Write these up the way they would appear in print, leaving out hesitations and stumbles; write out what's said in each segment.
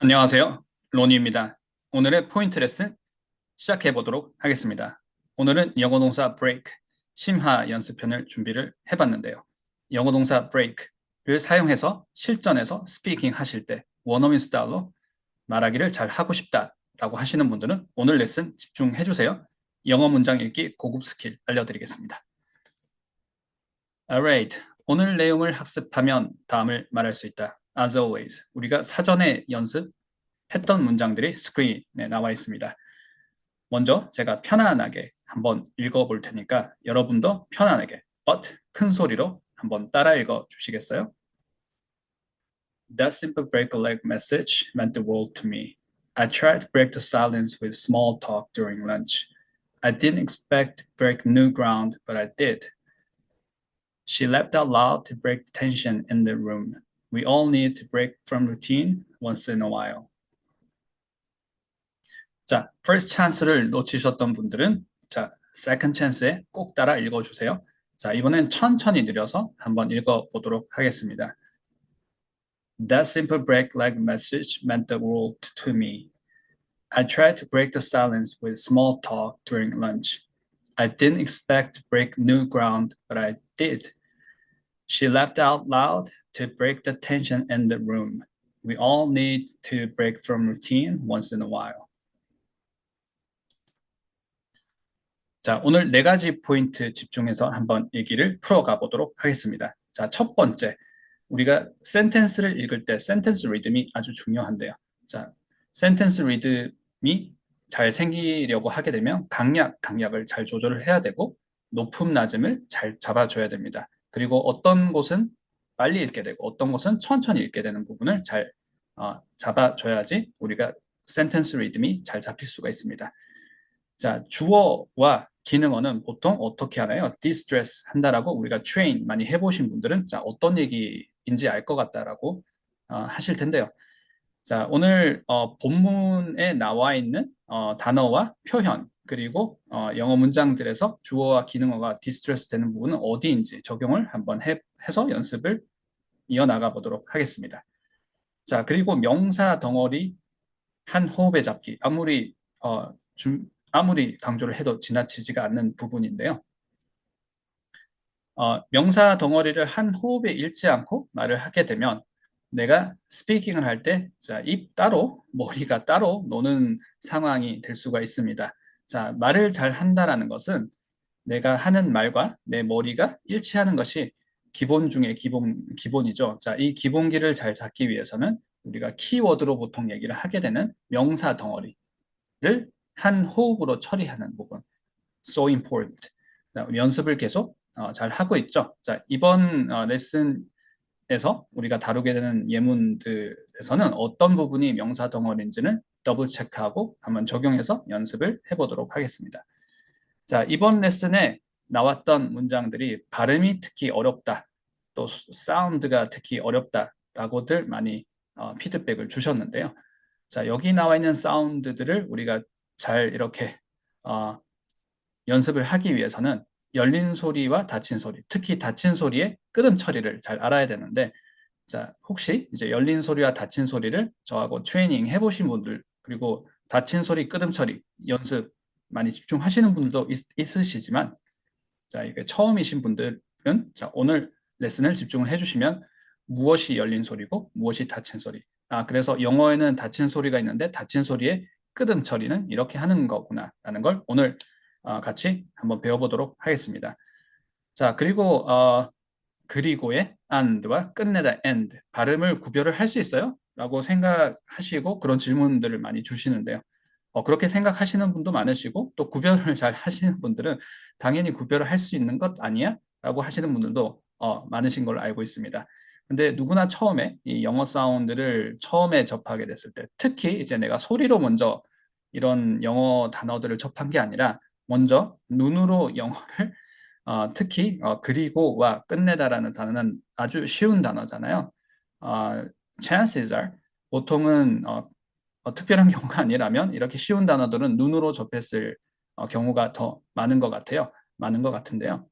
안녕하세요. 로니입니다. 오늘의 포인트 레슨 시작해 보도록 하겠습니다. 오늘은 영어 동사 break, 심화 연습편을 준비를 해봤는데요. 영어 동사 break를 사용해서 실전에서 스피킹 하실 때 원어민 스타일로 말하기를 잘 하고 싶다라고 하시는 분들은 오늘 레슨 집중해 주세요. 영어 문장 읽기 고급 스킬 알려드리겠습니다. Alright. 오늘 내용을 학습하면 다음을 말할 수 있다. As always, 우리가 사전에 연습했던 문장들이 스크린에 나와 있습니다. 먼저 제가 편안하게 한번 읽어볼 테니까 여러분도 편안하게 but 큰 소리로 한번 따라 읽어 주시겠어요? That simple break a leg message meant the world to me. I tried to break the silence with small talk during lunch. I didn't expect to break new ground, but I did. She laughed out loud to break the tension in the room. We all need to break from routine once in a while. 자, first chance를 놓치셨던 분들은 second chance에 꼭 따라 읽어주세요. 자, 이번엔 천천히 느려서 한번 읽어보도록 하겠습니다. That simple break leg message meant the world to me. I tried to break the silence with small talk during lunch. I didn't expect to break new ground, but I did. She laughed out loud to break the tension in the room. We all need to break from routine once in a while. 자, 오늘 네 가지 포인트 집중해서 한번 얘기를 풀어가 보도록 하겠습니다. 자, 첫 번째, 우리가 센텐스를 읽을 때 센텐스 리듬이 아주 중요한데요. 자, 센텐스 리듬이 잘 생기려고 하게 되면 강약을 잘 조절을 해야 되고 높음, 낮음을 잘 잡아줘야 됩니다. 그리고 어떤 곳은 빨리 읽게 되고 어떤 곳은 천천히 읽게 되는 부분을 잘 잡아줘야지 우리가 센텐스 리듬이 잘 잡힐 수가 있습니다. 자, 주어와 기능어는 보통 어떻게 하나요? distress 한다라고 우리가 train 많이 해보신 분들은 자, 어떤 얘기인지 알 것 같다라고 하실 텐데요. 자, 오늘 본문에 나와 있는 단어와 표현 그리고 영어 문장들에서 주어와 기능어가 distress 되는 부분은 어디인지 적용을 한번 해서 연습을 이어나가 보도록 하겠습니다. 자, 그리고 명사 덩어리 한 호흡에 잡기 아무리 강조를 해도 지나치지가 않는 부분인데요. 명사 덩어리를 한 호흡에 잃지 않고 말을 하게 되면 내가 스피킹을 할 때 입 따로 머리가 따로 노는 상황이 될 수가 있습니다. 자, 말을 잘 한다라는 것은 내가 하는 말과 내 머리가 일치하는 것이 기본 중에 기본이죠. 자, 이 기본기를 잘 잡기 위해서는 우리가 키워드로 보통 얘기를 하게 되는 명사 덩어리를 한 호흡으로 처리하는 부분. So important. 자, 우리 연습을 계속 잘 하고 있죠. 자, 이번 레슨에서 우리가 다루게 되는 예문들에서는 어떤 부분이 명사 덩어리인지는 더블 체크하고 한번 적용해서 연습을 해보도록 하겠습니다. 자, 이번 레슨에 나왔던 문장들이 발음이 특히 어렵다, 또 사운드가 특히 어렵다라고들 많이 피드백을 주셨는데요. 자, 여기 나와 있는 사운드들을 우리가 잘 이렇게 연습을 하기 위해서는 열린 소리와 닫힌 소리, 특히 닫힌 소리의 끄듬 처리를 잘 알아야 되는데, 자, 혹시 이제 열린 소리와 닫힌 소리를 저하고 트레이닝 해보신 분들, 그리고 닫힌 소리 끄듬 처리 연습 많이 집중하시는 분들도 있으시지만, 자, 이게 처음이신 분들은 자, 오늘 레슨을 집중을 해주시면 무엇이 열린 소리고 무엇이 닫힌 소리. 그래서 영어에는 닫힌 소리가 있는데 닫힌 소리의 끄듬 처리는 이렇게 하는 거구나라는 걸 오늘 같이 한번 배워보도록 하겠습니다. 자, 그리고 그리고의 and와 끝내다 and 발음을 구별을 할 수 있어요? 라고 생각하시고 그런 질문들을 많이 주시는데요. 그렇게 생각하시는 분도 많으시고 또 구별을 잘 하시는 분들은 당연히 구별을 할 수 있는 것 아니야? 라고 하시는 분들도 많으신 걸로 알고 있습니다. 근데 누구나 처음에 이 영어 사운드를 처음에 접하게 됐을 때 특히 이제 내가 소리로 먼저 이런 영어 단어들을 접한 게 아니라 먼저 눈으로 영어를 특히 그리고와 끝내다라는 단어는 아주 쉬운 단어잖아요. 어, chances are 보통은 특별한 경우가 아니라면 이렇게 쉬운 단어들은 눈으로 접했을 경우가 더 많은 것 같아요. 많은 것 같은데요.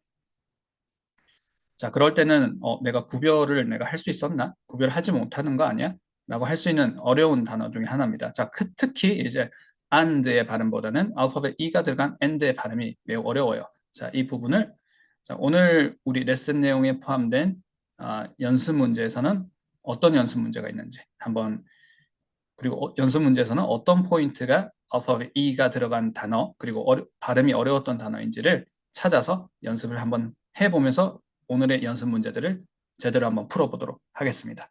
자, 그럴 때는 내가 구별을 내가 할 수 있었나? 구별하지 못하는 거 아니야? 라고 할 수 있는 어려운 단어 중에 하나입니다. 자, 특히 이제 and의 발음보다는 알파벳 E가 들어간 and의 발음이 매우 어려워요. 자, 이 부분을 자, 오늘 우리 레슨 내용에 포함된 연습 문제에서는 어떤 연습 문제가 있는지 한번 그리고 연습 문제에서는 어떤 포인트가 알파벳 E가 들어간 단어 그리고 발음이 어려웠던 단어인지를 찾아서 연습을 한번 해보면서 오늘의 연습 문제들을 제대로 한번 풀어보도록 하겠습니다.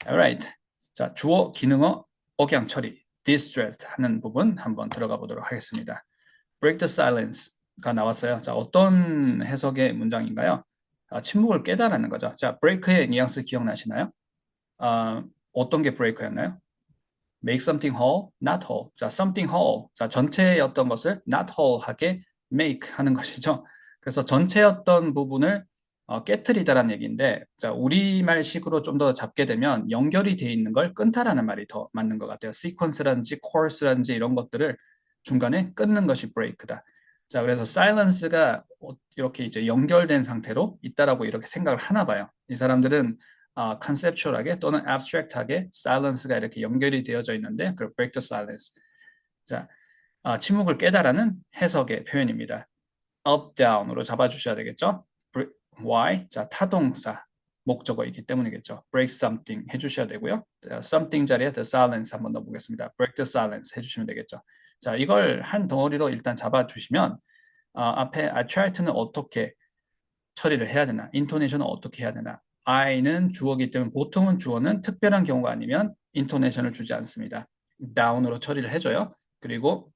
Alright. 자, 주어, 기능어, 억양 처리, distressed 하는 부분 한번 들어가 보도록 하겠습니다. Break the silence가 나왔어요. 자, 어떤 해석의 문장인가요? 침묵을 깨다라는 거죠. 자, break의 뉘앙스 기억나시나요? 어떤 게 break였나요? Make something whole, not whole. 자, something whole. 자, 전체였던 것을 not whole하게 make 하는 것이죠. 그래서 전체였던 부분을 깨트리다라는 얘기인데, 자, 우리말식으로 좀 더 잡게 되면 연결이 돼 있는 걸 끊다라는 말이 더 맞는 것 같아요. sequence라든지 course라든지 이런 것들을 중간에 끊는 것이 break다. 자, 그래서 silence가 이렇게 이제 연결된 상태로 있다라고 이렇게 생각을 하나 봐요. 이 사람들은 컨셉추얼하게 또는 abstract하게 silence가 이렇게 연결이 되어져 있는데 그 break the silence. 자, 침묵을 깨다라는 해석의 표현입니다. up, down으로 잡아주셔야 되겠죠? why? 자, 타동사 목적어이기 때문이겠죠. break something 해주셔야 되고요. something 자리에 the silence 한번 넣어보겠습니다. break the silence 해주시면 되겠죠. 자, 이걸 한 덩어리로 일단 잡아주시면 앞에 I try to는 어떻게 처리를 해야 되나? 인토네이션은 어떻게 해야 되나? I는 주어기 때문에 보통은 주어는 특별한 경우가 아니면 인토네이션을 주지 않습니다. down으로 처리를 해줘요. 그리고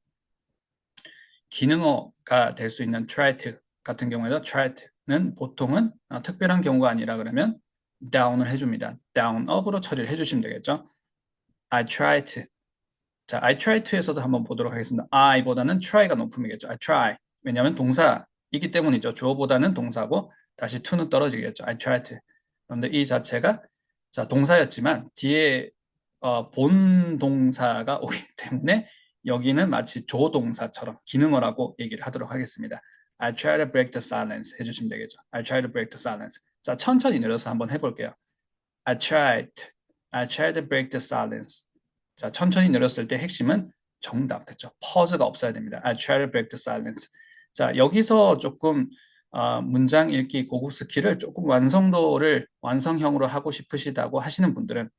기능어가 될 수 있는 try to 같은 경우에도 try to는 보통은 특별한 경우가 아니라 그러면 down을 해줍니다. down up으로 처리를 해주시면 되겠죠. I try to. 자, I try to에서도 한번 보도록 하겠습니다. I보다는 try가 높음이겠죠. I try. 왜냐하면 동사이기 때문이죠. 주어보다는 동사고 다시 to는 떨어지겠죠. I try to. 그런데 이 자체가 자, 동사였지만 뒤에 본 동사가 오기 때문에 여기는 마치 조동사처럼 기능어라고 얘기를 하도록 하겠습니다. I try to break the silence 해주시면 되겠죠. I try to break the silence. 자, 천천히 내려서 한번 해볼게요. I tried to break the silence. 자, 천천히 내렸을 때 핵심은 정답, 그렇죠? 퍼즈가 없어야 됩니다. I try to break the silence. 자, 여기서 조금 문장 읽기 고급 스킬을 조금 완성형으로 하고 싶으시다고 하시는 분들은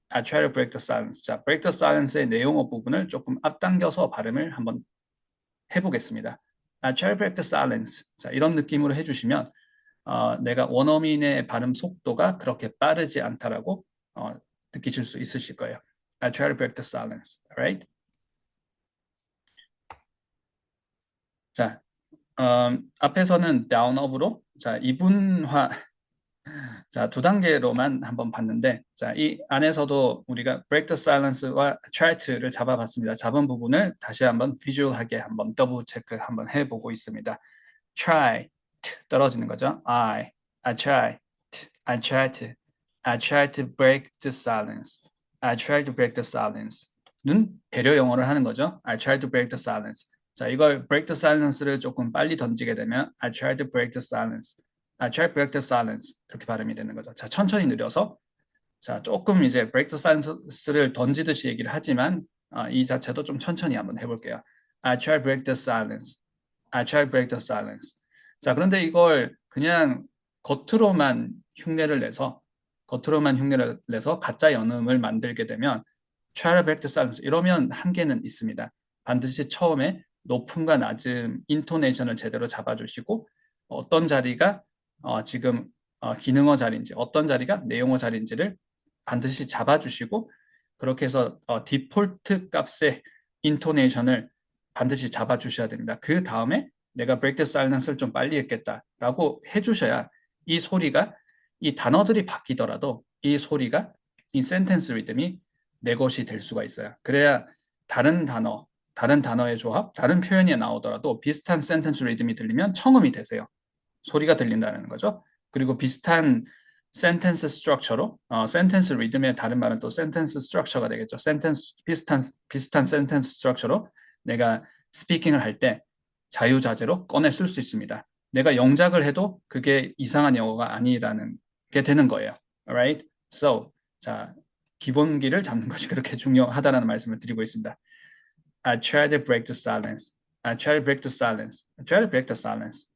I try to break the silence. 자, break the silence의 내용어 부분을 조금 앞당겨서 발음을 한번 해보겠습니다. I try to break the silence. 자, 이런 느낌으로 해주시면 내가 원어민의 발음 속도가 그렇게 빠르지 않다라고 느끼실 수 있으실 거예요. I try to break the silence. Alright? 자, 앞에서는 down up으로 자, 이분화 자, 두 단계로만 한번 봤는데 자, 이 안에서도 우리가 break the silence와 try to를 잡아봤습니다. 잡은 부분을 다시 한번 비주얼하게 한번 더블 체크 한번 해보고 있습니다. try 떨어지는 거죠. I try to break the silence. I try to break the silence는 배려 영어를 하는 거죠. I try to break the silence. 자, 이걸 break the silence를 조금 빨리 던지게 되면 I try to break the silence. I try to break the silence. 그렇게 발음이 되는 거죠. 자, 천천히 느려서 자, 조금 이제 break the silence를 던지듯이 얘기를 하지만 이 자체도 좀 천천히 한번 해볼게요. I try to break the silence. I try to break the silence. 자, 그런데 이걸 그냥 겉으로만 흉내를 내서 가짜 연음을 만들게 되면 try to break the silence 이러면 한계는 있습니다. 반드시 처음에 높음과 낮음, 인토네이션을 제대로 잡아주시고 어떤 자리가 지금 기능어 자리인지 어떤 자리가 내용어 자리인지를 반드시 잡아주시고 그렇게 해서 디폴트 값의 인토네이션을 반드시 잡아주셔야 됩니다. 그 다음에 내가 break the silence를 좀 빨리 했겠다라고 해주셔야 이 소리가 이 단어들이 바뀌더라도 이 소리가 이 센텐스 리듬이 내 것이 될 수가 있어요. 그래야 다른 단어의 조합, 다른 표현이 나오더라도 비슷한 센텐스 리듬이 들리면 청음이 되세요. 소리가 들린다는 거죠. 그리고 비슷한 센텐스 스트럭처로 센텐스 리듬의 다른 말은 또 센텐스 스트럭처가 되겠죠. 비슷한 센텐스 스트럭처로 내가 스피킹을 할 때 자유자재로 꺼내 쓸 수 있습니다. 내가 영작을 해도 그게 이상한 영어가 아니라는 게 되는 거예요. Alright? So 자, 기본기를 잡는 것이 그렇게 중요하다는 말씀을 드리고 있습니다. I try to break the silence. I try to break the silence. I try to break the silence.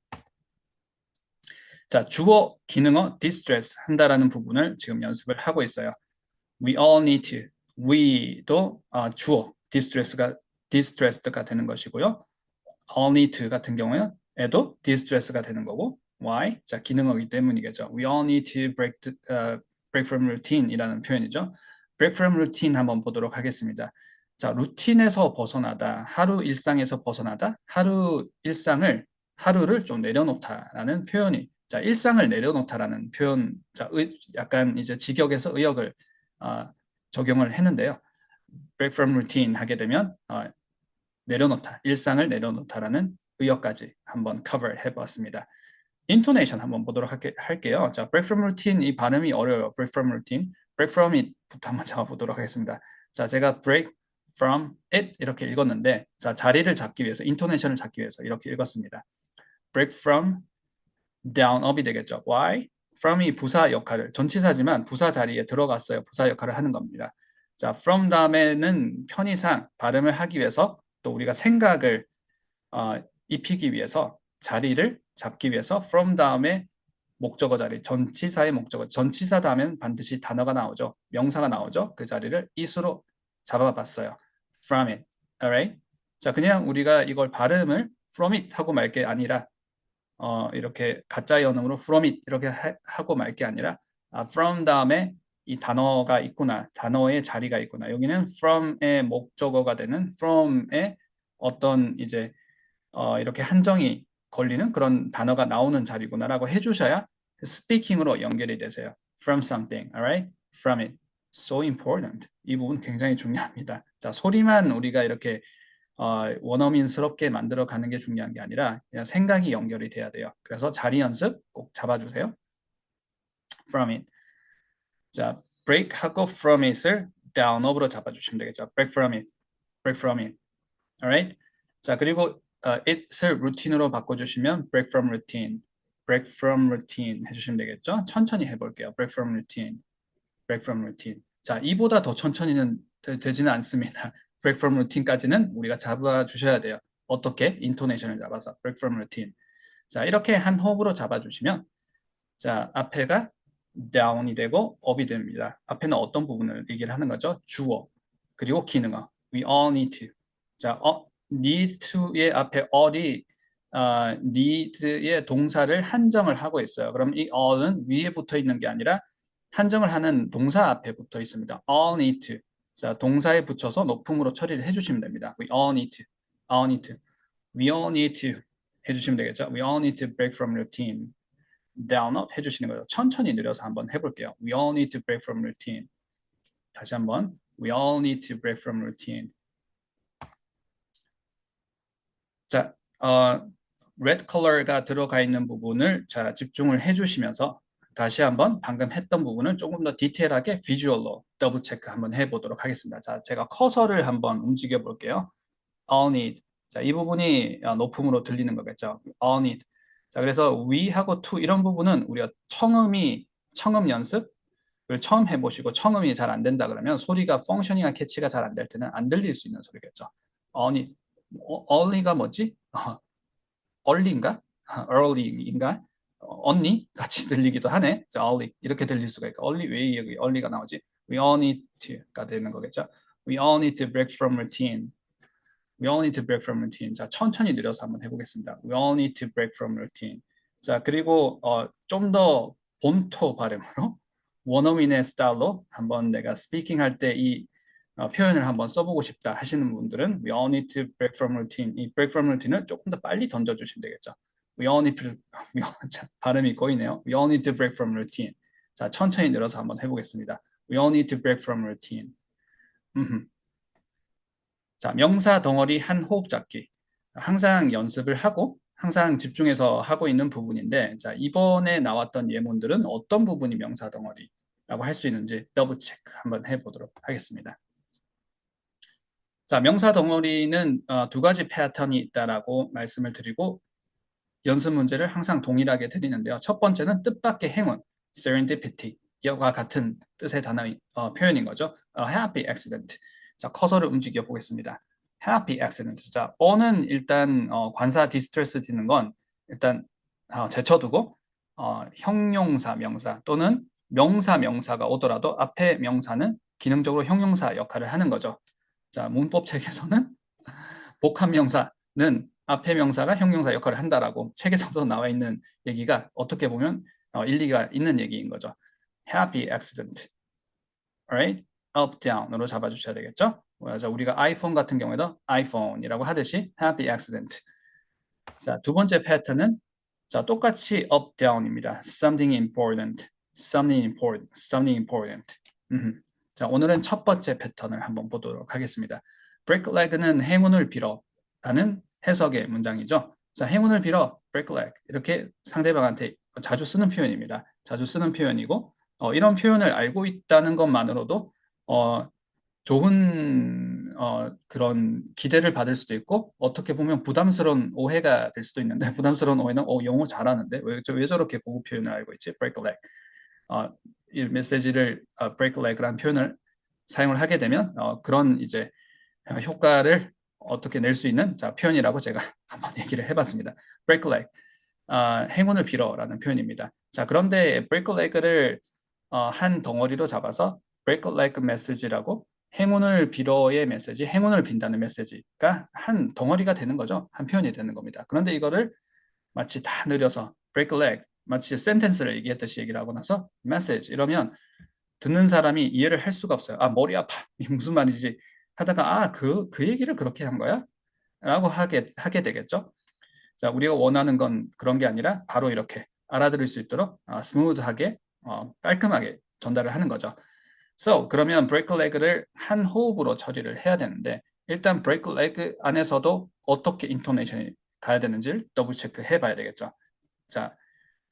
자, 주어, 기능어, distress 한다라는 부분을 지금 연습을 하고 있어요. We all need to. we도 주어, distressed가 되는 것이고요. all need to 같은 경우는 에도 distressed가 되는 거고 why? 자, 기능어기 때문이겠죠. We all need to break from routine 이라는 표현이죠. break from routine 한번 보도록 하겠습니다. 자, 루틴에서 벗어나다, 하루 일상에서 벗어나다, 하루를 좀 내려놓다라는 표현이, 자, 일상을 내려놓다라는 표현, 자, 약간 이제 직역에서 의역을 적용을 했는데요. break from routine 하게 되면 내려놓다, 일상을 내려놓다라는 의역까지 한번 cover 해봤습니다. intonation 한번 보도록 할게요. 자, break from routine 이 발음이 어려워요. break from routine, break from it부터 한번 잡아보도록 하겠습니다. 자, 제가 break from it 이렇게 읽었는데, 자, 자리를 잡기 위해서, intonation을 잡기 위해서 이렇게 읽었습니다. break from down up이 되겠죠. why? from이 부사 역할을, 전치사지만 부사 자리에 들어갔어요. 부사 역할을 하는 겁니다. 자, from 다음에는 편의상 발음을 하기 위해서 또 우리가 생각을 입히기 위해서 자리를 잡기 위해서 from 다음에 목적어 자리, 전치사의 목적어, 전치사 다음에는 반드시 단어가 나오죠. 명사가 나오죠. 그 자리를 it으로 잡아봤어요. from it. alright? 자, 그냥 우리가 이걸 발음을 from it 하고 말 게 아니라 이렇게 가짜 연음으로 from it 이렇게 하고 말 게 아니라 from 다음에 이 단어가 있구나. 단어의 자리가 있구나. 여기는 from의 목적어가 되는 from의 어떤 이제 이렇게 한정이 걸리는 그런 단어가 나오는 자리구나라고 해주셔야 speaking으로 연결이 되세요. From something, alright? From it. So important. 이 부분 굉장히 중요합니다. 자, 소리만 우리가 이렇게 원어민스럽게 만들어 가는 게 중요한 게 아니라 그냥 생각이 연결이 돼야 돼요. 그래서 자리 연습 꼭 잡아주세요. From it. 자, break하고 from it을 down up으로 잡아주시면 되겠죠. break from it. break from it. alright? 자, 그리고 it을 루틴으로 바꿔주시면 break from routine, break from routine 해주시면 되겠죠? 천천히 해볼게요. break from routine, break from routine. 자, 이보다 더 천천히는 되지는 않습니다. break from routine까지는 우리가 잡아주셔야 돼요. 어떻게? 인토네이션을 잡아서 break from routine. 자, 이렇게 한 호흡으로 잡아주시면 자, 앞에가 down이 되고 up이 됩니다. 앞에는 어떤 부분을 얘기를 하는 거죠? 주어, 그리고 기능어. We all need to. 자, need to의 앞에 all이 need의 동사를 한정을 하고 있어요. 그럼 이 all은 위에 붙어 있는 게 아니라 한정을 하는 동사 앞에 붙어 있습니다. all need to. 자, 동사에 붙여서 높음으로 처리를 해주시면 됩니다. We all need to. all need to. We all need to 해주시면 되겠죠. We all need to break from routine. down up 해주시는 거죠. 천천히 느려서 한번 해볼게요. We all need to break from routine. 다시 한번. We all need to break from routine. 자, red color가 들어가 있는 부분을 자, 집중을 해주시면서 다시 한번 방금 했던 부분을 조금 더 디테일하게 비주얼로 더블 체크 한번 해보도록 하겠습니다. 자, 제가 커서를 한번 움직여 볼게요. all need. 자, 이 부분이 높음으로 들리는 거겠죠. all need. 자, 그래서 we하고 to 이런 부분은 우리가 청음 연습을 처음 해보시고 청음이 잘 안 된다 그러면 소리가 펑셔닝한 캐치가 잘 안 될 때는 안 들릴 수 있는 소리겠죠. all need. early가 뭐지? early인가? early인가? 언니? 같이 들리기도 하네. 자, early. 이렇게 들릴 수가 있고 early 왜 여기 early가 나오지? We all need to가 되는 거겠죠. We all need to break from routine. We all need to break from routine. 자, 천천히 느려서 한번 해보겠습니다. We all need to break from routine. 자, 그리고 좀 더 본토 발음으로 원어민의 스타일로 한번 내가 스피킹 할 때 이 표현을 한번 써보고 싶다 하시는 분들은 We all need to break from routine. 이 break from routine을 조금 더 빨리 던져주시면 되겠죠. We all need to, 자, 발음이 꼬이네요. We all need to break from routine. 자, 천천히 늘어서 한번 해보겠습니다. We all need to break from routine. 자, 명사 덩어리 한 호흡 잡기. 항상 연습을 하고 항상 집중해서 하고 있는 부분인데 자, 이번에 나왔던 예문들은 어떤 부분이 명사 덩어리라고 할 수 있는지 더블 체크 한번 해보도록 하겠습니다. 자, 명사 덩어리는 두 가지 패턴이 있다라고 말씀을 드리고 연습 문제를 항상 동일하게 드리는데요. 첫 번째는 뜻밖의 행운, serendipity. 이와 같은 뜻의 단어 표현인 거죠. happy accident. 자, 커서를 움직여 보겠습니다. happy accident. 자, 어는 일단 관사 distress 되는 건 일단 제쳐두고 형용사, 명사 또는 명사, 명사가 오더라도 앞에 명사는 기능적으로 형용사 역할을 하는 거죠. 자, 문법 책에서는 복합 명사는 앞에 명사가 형용사 역할을 한다라고 책에서도 나와 있는 얘기가 어떻게 보면 일리가 있는 얘기인 거죠. Happy accident. Alright? Up, down으로 잡아주셔야 되겠죠? 자, 우리가 아이폰 같은 경우에도 iPhone이라고 하듯이 happy accident. 자, 두 번째 패턴은 자, 똑같이 up, down입니다. Something important, something important, something important. 자, 오늘은 첫 번째 패턴을 한번 보도록 하겠습니다. break leg는 행운을 빌어라는 해석의 문장이죠. 자, 행운을 빌어, break leg 이렇게 상대방한테 자주 쓰는 표현입니다. 자주 쓰는 표현이고 이런 표현을 알고 있다는 것만으로도 좋은 그런 기대를 받을 수도 있고 어떻게 보면 부담스러운 오해가 될 수도 있는데 부담스러운 오해는 영어 잘하는데 왜 저렇게 고급 표현을 알고 있지? break leg. 이 메시지를 break leg라는 표현을 사용을 하게 되면 그런 이제 효과를 어떻게 낼 수 있는 자, 표현이라고 제가 한번 얘기를 해봤습니다. break leg. 행운을 빌어라는 표현입니다. 자, 그런데 break leg를 한 덩어리로 잡아서 break leg message라고 행운을 빌어의 메시지, 행운을 빈다는 메시지가 한 덩어리가 되는 거죠. 한 표현이 되는 겁니다. 그런데 이거를 마치 다 늘려서 break leg, 마치 센텐스를 얘기했듯이 얘기를 하고 나서 message 이러면 듣는 사람이 이해를 할 수가 없어요. 머리 아파. 이게 무슨 말이지? 하다가 그 얘기를 그렇게 한 거야? 라고 하게 되겠죠. 자, 우리가 원하는 건 그런 게 아니라 바로 이렇게 알아들을 수 있도록 스무드하게 깔끔하게 전달을 하는 거죠. So, 그러면 break leg를 한 호흡으로 처리를 해야 되는데 일단 break leg 안에서도 어떻게 인토네이션이 가야 되는지를 더블 체크해 봐야 되겠죠. 자,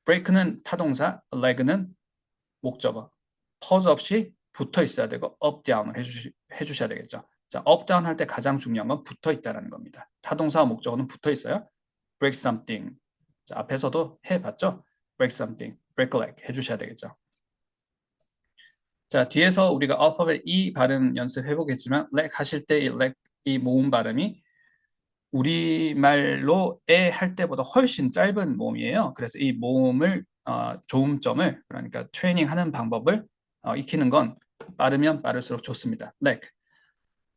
break는 타동사, leg는 목적어. pause 없이 붙어 있어야 되고 up, down을 해주셔야 되겠죠. 자, up, down 할 때 가장 중요한 건 붙어 있다는 겁니다. 타동사와 목적어는 붙어 있어요. break something. 자, 앞에서도 해봤죠? break something, break leg 해주셔야 되겠죠. 자, 뒤에서 우리가 알파벳 E 발음 연습해 보겠지만 leg 하실 때 이 leg 이 모음 발음이 우리말로 에 할 때보다 훨씬 짧은 모음이에요. 그래서 이 모음을 조음점을 그러니까 트레이닝하는 방법을 익히는 건 빠르면 빠를수록 좋습니다. leg,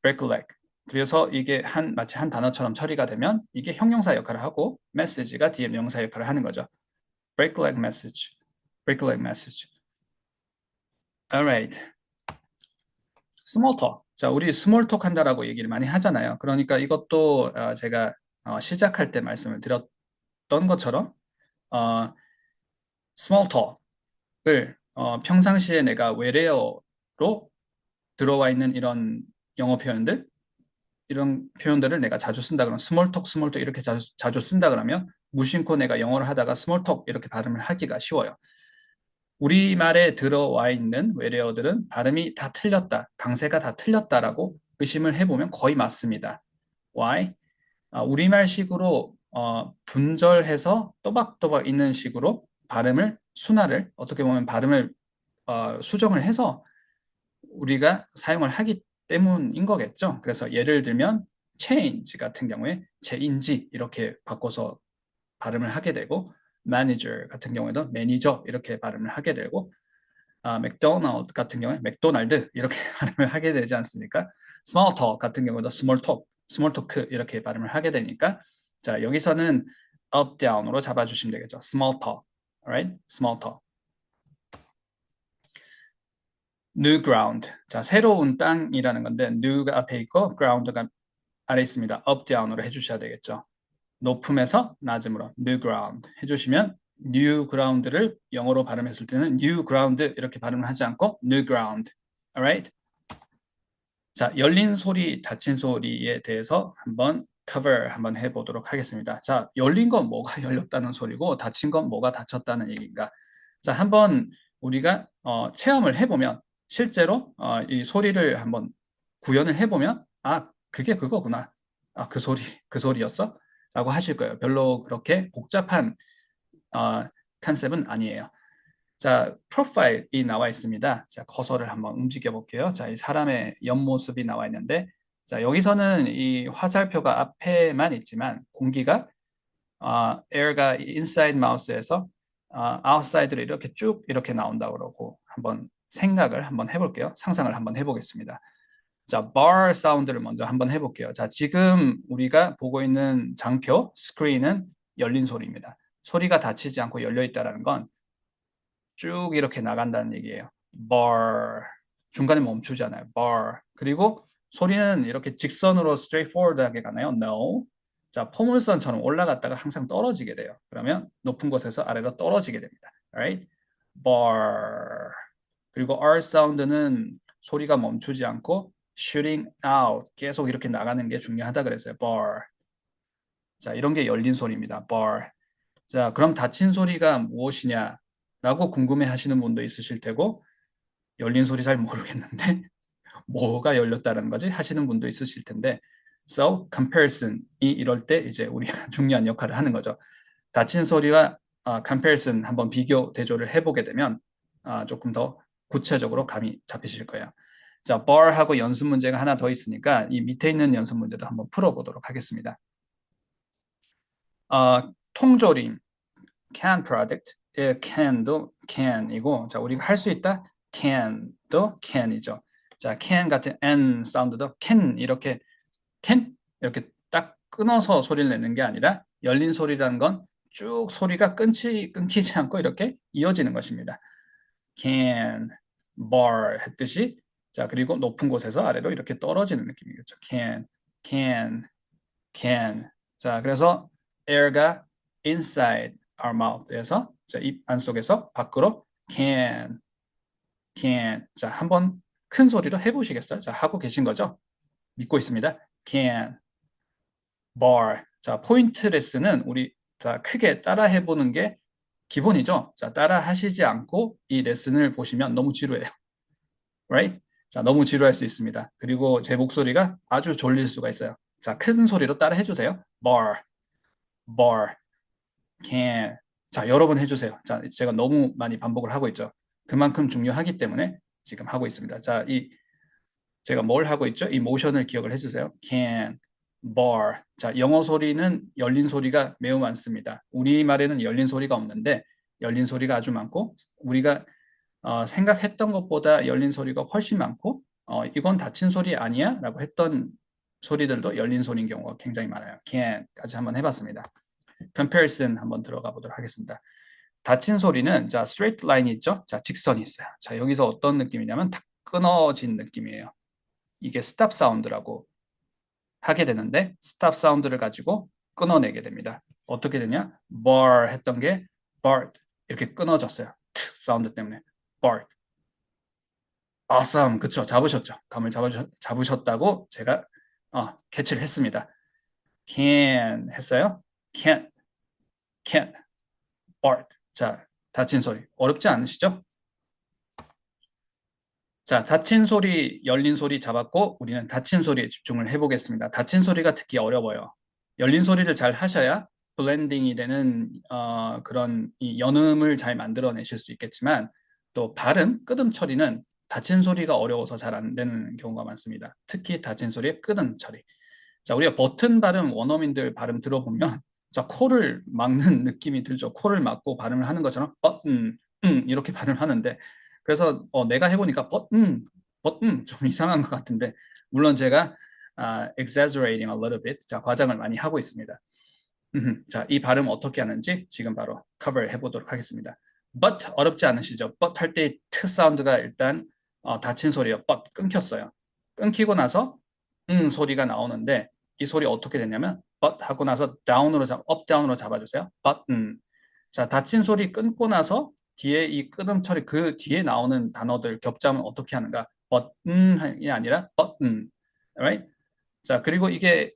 break leg. 그래서 이게 마치 한 단어처럼 처리가 되면 이게 형용사 역할을 하고 message가 뒤에 명사 역할을 하는 거죠. break leg message, break leg message. Alright. 스몰 톡. 자, 우리 스몰 톡 한다라고 얘기를 많이 하잖아요. 그러니까 이것도 제가 시작할 때 말씀을 드렸던 것처럼 스몰 톡을 평상시에 내가 외래어로 들어와 있는 이런 영어 표현들 이런 표현들을 내가 자주 쓴다 그러면 스몰 톡 이렇게 자주 쓴다 그러면 무심코 내가 영어를 하다가 스몰 톡 이렇게 발음을 하기가 쉬워요. 우리말에 들어와 있는 외래어들은 발음이 다 틀렸다, 강세가 다 틀렸다라고 의심을 해보면 거의 맞습니다. Why? 우리말식으로 분절해서 또박또박 있는 식으로 발음을 순화를 어떻게 보면 발음을 수정을 해서 우리가 사용을 하기 때문인 거겠죠. 그래서 예를 들면 change 같은 경우에 change 이렇게 바꿔서 발음을 하게 되고 manager 같은 경우에도 매니저 이렇게 발음을 하게 되고 맥도날드 같은 경우에 맥도날드 이렇게 발음을 하게 되지 않습니까? small talk 같은 경우도 small talk 이렇게 발음을 하게 되니까 자 여기서는 up down으로 잡아주시면 되겠죠. small talk, alright? small talk. new ground. 자 새로운 땅이라는 건데 new가 앞에 있고 ground가 아래 있습니다. up down으로 해주셔야 되겠죠. 높음에서 낮음으로 new ground 해주시면 new ground를 영어로 발음했을 때는 new ground 이렇게 발음을 하지 않고 new ground. Alright? 자, 열린 소리, 닫힌 소리에 대해서 한번 cover 한번 해보도록 하겠습니다. 자, 열린 건 뭐가 열렸다는 소리고 닫힌 건 뭐가 닫혔다는 얘기인가? 자, 한번 우리가 체험을 해보면 실제로 이 소리를 한번 구현을 해보면 그게 그거구나. 그 소리였어? 라고 하실 거예요. 별로 그렇게 복잡한 컨셉은 아니에요. 자, 프로파일이 나와 있습니다. 자, 커서를 한번 움직여 볼게요. 자, 이 사람의 옆모습이 나와 있는데, 자, 여기서는 이 화살표가 앞에만 있지만 공기가 air가 inside mouse에서 outside로 이렇게 쭉 이렇게 나온다고 그러고 한번 생각을 한번 해볼게요. 상상을 한번 해보겠습니다. 자, bar 사운드를 먼저 한번 해볼게요. 자, 지금 우리가 보고 있는 장표 스크린은 열린 소리입니다. 소리가 닫히지 않고 열려 있다는 건 쭉 이렇게 나간다는 얘기예요. bar 중간에 멈추잖아요. bar 그리고 소리는 이렇게 직선으로 straightforward하게 가나요? No. 자, 포물선처럼 올라갔다가 항상 떨어지게 돼요. 그러면 높은 곳에서 아래로 떨어지게 됩니다. Alright? bar 그리고 R 사운드는 소리가 멈추지 않고 shooting out 계속 이렇게 나가는 게 중요하다 그랬어요. bar. 자, 이런 게 열린 소리입니다. bar. 자, 그럼 닫힌 소리가 무엇이냐라고 궁금해 하시는 분도 있으실 테고, 열린 소리 잘 모르겠는데, 뭐가 열렸다는 거지? 하시는 분도 있으실 텐데, so, comparison이 이럴 때 이제 우리가 중요한 역할을 하는 거죠. 닫힌 소리와 comparison 한번 비교, 대조를 해보게 되면 조금 더 구체적으로 감이 잡히실 거예요. 자, bar하고 연습 문제가 하나 더 있으니까 이 밑에 있는 연습 문제도 한번 풀어보도록 하겠습니다. 통조림, can product, can도 can이고, 자, 우리가 할 수 있다, can도 can이죠. 자, can 같은 n 사운드도 can 이렇게 딱 끊어서 소리를 내는 게 아니라 열린 소리라는 건 쭉 소리가 끊기지 않고 이렇게 이어지는 것입니다. can, bar 했듯이 자, 그리고 높은 곳에서 아래로 이렇게 떨어지는 느낌이겠죠. can. 자, 그래서 air가 inside our mouth에서 자, 입 안속에서 밖으로 can. 자, 한번 큰 소리로 해보시겠어요? 자, 하고 계신 거죠? 믿고 있습니다. can, bar. 자, 포인트 레슨은 우리 자, 크게 따라 해보는 게 기본이죠. 자, 따라 하시지 않고 이 레슨을 보시면 너무 지루해요. Right? 자, 너무 지루할 수 있습니다. 그리고 제 목소리가 아주 졸릴 수가 있어요. 자, 큰 소리로 따라 해주세요. bar, can. 자, 여러 번 해주세요. 자, 제가 너무 많이 반복을 하고 있죠. 그만큼 중요하기 때문에 지금 하고 있습니다. 자, 제가 뭘 하고 있죠? 이 모션을 기억을 해주세요. can, bar. 자, 영어 소리는 열린 소리가 매우 많습니다. 우리말에는 열린 소리가 없는데 열린 소리가 아주 많고 우리가 생각했던 것보다 열린 소리가 훨씬 많고 이건 닫힌 소리 아니야? 라고 했던 소리들도 열린 소리인 경우가 굉장히 많아요. can까지 한번 해봤습니다. comparison 한번 들어가 보도록 하겠습니다. 닫힌 소리는 자 straight line 있죠? 자 직선이 있어요. 자 여기서 어떤 느낌이냐면 탁 끊어진 느낌이에요. 이게 stop 사운드라고 하게 되는데 stop 사운드를 가지고 끊어내게 됩니다. 어떻게 되냐? bar 했던 게 bar 이렇게 끊어졌어요. 사운드 때문에 bar. awesome. 그쵸? 잡으셨죠? 감을 잡으셨다고 제가 캐치를 했습니다. can 했어요? can, bark. 자, 닫힌 소리. 어렵지 않으시죠? 자, 닫힌 소리, 열린 소리 잡았고 우리는 닫힌 소리에 집중을 해보겠습니다. 닫힌 소리가 특히 어려워요. 열린 소리를 잘 하셔야 블렌딩이 되는 그런 이 연음을 잘 만들어내실 수 있겠지만 또 발음, 끄듬 처리는 닫힌 소리가 어려워서 잘 안 되는 경우가 많습니다. 특히 닫힌 소리의 끄듬 처리. 자, 우리가 버튼 발음, 원어민들 발음 들어보면 자, 코를 막는 느낌이 들죠. 코를 막고 발음을 하는 것처럼 이렇게 발음을 하는데 그래서 내가 해보니까 좀 이상한 것 같은데 물론 제가 exaggerating a little bit 자, 과장을 많이 하고 있습니다. 자, 이 발음 어떻게 하는지 지금 바로 커버 해보도록 하겠습니다. but 어렵지 않으시죠? but 할 때 트 사운드가 일단 닫힌 소리예요. but 끊겼어요. 끊기고 나서 소리가 나오는데 이 소리 어떻게 되냐면 but 하고 나서 up down으로 잡아주세요. button. 자, 닫힌 소리 끊고 나서 뒤에 이 끊음 처리 그 뒤에 나오는 단어들 겹자면 어떻게 하는가? button이 아니라 button. Alright? 자, 그리고 이게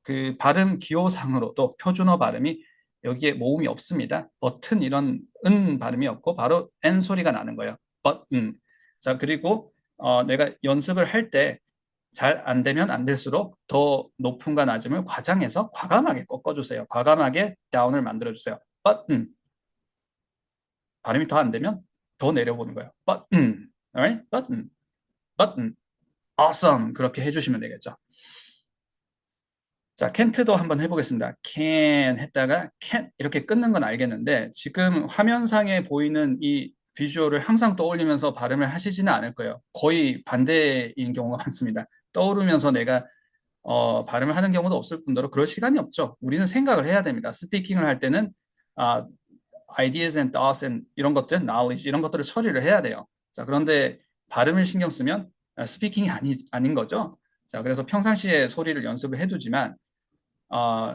그 발음 기호상으로도 표준어 발음이 여기에 모음이 없습니다. 버튼 이런 발음이 없고 바로 N 소리가 나는 거예요. button. 자, 그리고 내가 연습을 할 때 잘 안 되면 안 될수록 더 높음과 낮음을 과장해서 과감하게 꺾어주세요. 과감하게 다운을 만들어주세요. button, 발음이 더 안 되면 더 내려보는 거예요. button, alright? button, button, awesome 그렇게 해주시면 되겠죠. 자, can't도 한번 해보겠습니다. can 했다가 can't 이렇게 끊는 건 알겠는데 지금 화면상에 보이는 이 비주얼을 항상 떠올리면서 발음을 하시지는 않을 거예요. 거의 반대인 경우가 많습니다. 떠오르면서 내가 발음을 하는 경우도 없을 뿐더러 그럴 시간이 없죠. 우리는 생각을 해야 됩니다. 스피킹을 할 때는 아, ideas and thoughts and 이런 것들, knowledge 이런 것들을 처리를 해야 돼요. 자, 그런데 발음을 신경 쓰면 스피킹이 아닌 거죠. 자, 그래서 평상시에 소리를 연습을 해두지만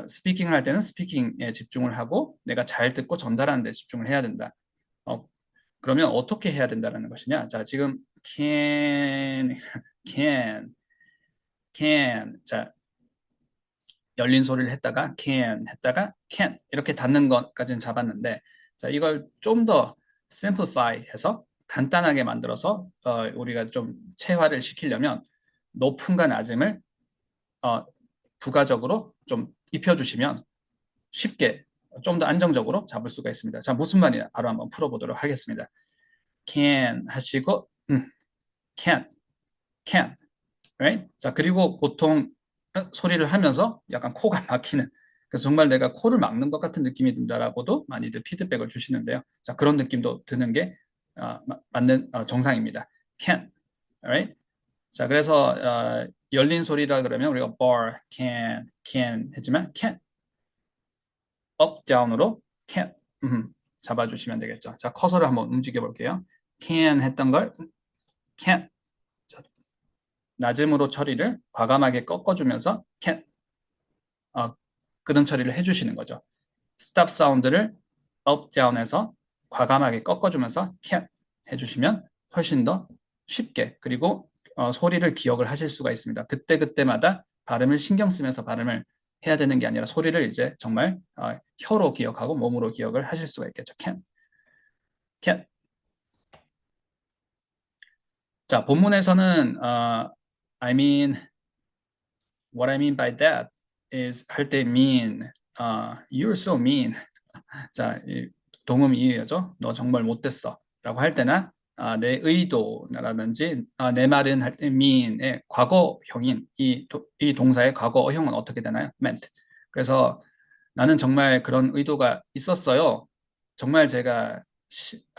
스피킹을 할 때는 스피킹에 집중을 하고 내가 잘 듣고 전달하는 데 집중을 해야 된다. 그러면 어떻게 해야 된다는 것이냐? 자, 지금 can, can, can. 자, 열린 소리를 했다가 can 했다가 can 이렇게 닫는 것까지는 잡았는데 자, 이걸 좀 더 simplify 해서 간단하게 만들어서 우리가 좀 체화를 시키려면 높음과 낮음을 부가적으로 좀 입혀주시면 쉽게 좀 더 안정적으로 잡을 수가 있습니다. 자, 무슨 말이냐? 바로 한번 풀어보도록 하겠습니다. can 하시고 can, can, right? 자, 그리고 보통 소리를 하면서 약간 코가 막히는 그래서 정말 내가 코를 막는 것 같은 느낌이 든다라고도 많이들 피드백을 주시는데요. 자, 그런 느낌도 드는 게 맞는 정상입니다. can, alright? 자, 그래서 열린 소리라 그러면 우리가 bar, can 했지만 can up, down으로 can 잡아주시면 되겠죠. 자, 커서를 한번 움직여 볼게요. can 했던 걸 can 자, 낮음으로 처리를 과감하게 꺾어주면서 can 끄듬 처리를 해주시는 거죠. stop 사운드를 up, down에서 과감하게 꺾어주면서 can 해주시면 훨씬 더 쉽게 그리고 소리를 기억을 하실 수가 있습니다. 그때그때마다 발음을 신경 쓰면서 발음을 해야 되는 게 아니라 소리를 이제 정말 혀로 기억하고 몸으로 기억을 하실 수가 있겠죠. can, can. 자, 본문에서는 I mean, what I mean by that is 할 때 mean, you're so mean. 자, 동음 이의어죠. 너 정말 못됐어. 라고 할 때나 내 의도라든지 내 말은 할 때 mean의 과거형인 이 동사의 과거형은 어떻게 되나요? meant. 그래서 나는 정말 그런 의도가 있었어요. 정말 제가